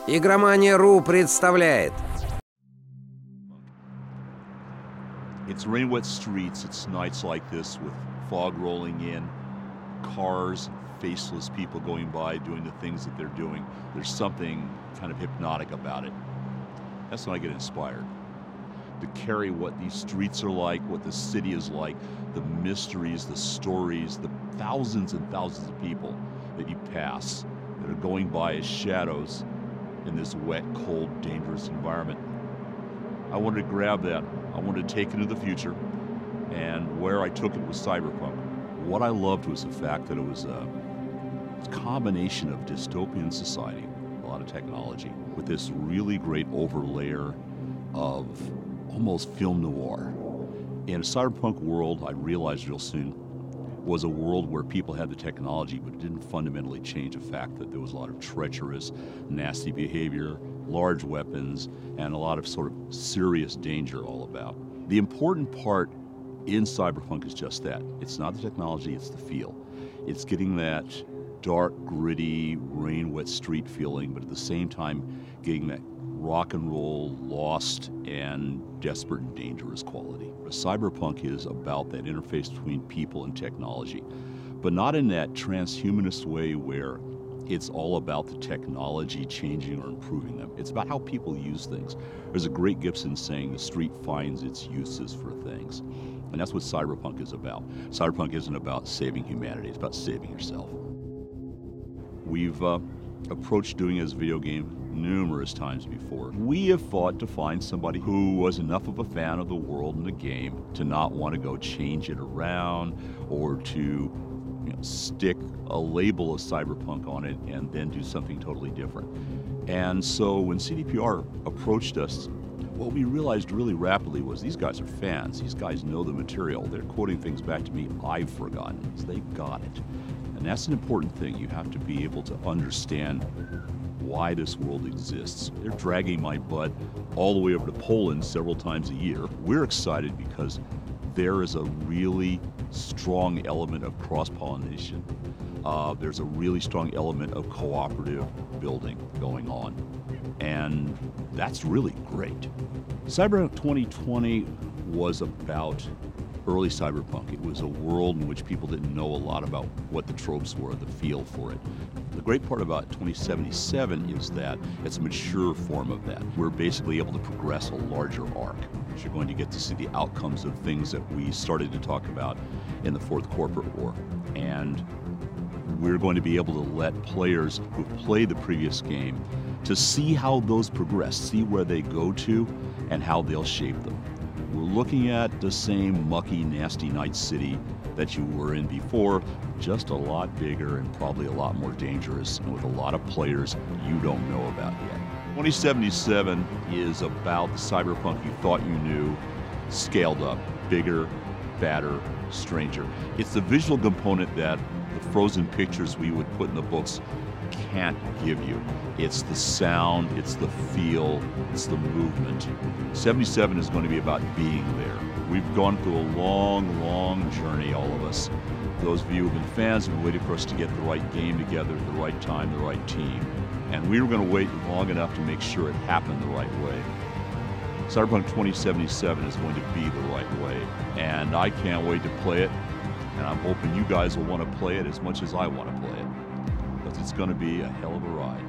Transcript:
Игромания.ру представляет. It's rain-wet streets, it's nights like this with fog rolling in, cars, faceless people going by doing the things that they're doing. There's something kind of hypnotic about it. That's when I get inspired to carry what these streets are like, what the city is like, the mysteries, the stories, the thousands and thousands of people that you pass that are going by as shadows in this wet, cold, dangerous environment. I wanted to grab that. I wanted to take it into the future, and where I took it was Cyberpunk. What I loved was the fact that it was a combination of dystopian society, a lot of technology, with this really great overlayer of almost film noir. In a cyberpunk world, I realized real soon, was a world where people had the technology, but it didn't fundamentally change the fact that there was a lot of treacherous, nasty behavior, large weapons, and a lot of sort of serious danger all about. The important part in Cyberpunk is just that. It's not the technology, it's the feel. It's getting that dark, gritty, rain-wet street feeling, but at the same time getting that rock and roll, lost, and desperate and dangerous quality. Cyberpunk is about that interface between people and technology, but not in that transhumanist way where it's all about the technology changing or improving them. It's about how people use things. There's a great Gibson saying, the street finds its uses for things. And that's what Cyberpunk is about. Cyberpunk isn't about saving humanity, it's about saving yourself. We've approached doing it as a video game numerous times before. We have fought to find somebody who was enough of a fan of the world and the game to not want to go change it around or to stick a label of cyberpunk on it and then do something totally different. And so when CDPR approached us, what we realized really rapidly was these guys are fans. These guys know the material. They're quoting things back to me I've forgotten. So they got it. And that's an important thing. You have to be able to understand why this world exists. They're dragging my butt all the way over to Poland several times a year. We're excited because there is a really strong element of cross-pollination. There's a really strong element of cooperative building going on. And that's really great. Cyberpunk 2020 was about early cyberpunk. It was a world in which people didn't know a lot about what the tropes were, the feel for it. The great part about 2077 is that it's a mature form of that. We're basically able to progress a larger arc. You're going to get to see the outcomes of things that we started to talk about in the Fourth Corporate War. And we're going to be able to let players who play the previous game to see how those progress, see where they go to, and how they'll shape them. We're looking at the same mucky, nasty Night City that you were in before, just a lot bigger and probably a lot more dangerous and with a lot of players you don't know about yet. 2077 is about the cyberpunk you thought you knew, scaled up, bigger, badder, stranger. It's the visual component that the frozen pictures we would put in the books can't give you. It's the sound, it's the feel, it's the movement. 77 is going to be about being there. We've gone through a long, long journey, all of us. Those of you who've been fans have been waiting for us to get the right game together at the right time, the right team. And we were going to wait long enough to make sure it happened the right way. Cyberpunk 2077 is going to be the right way. And I can't wait to play it. And I'm hoping you guys will want to play it as much as I want to play it. Because it's going to be a hell of a ride.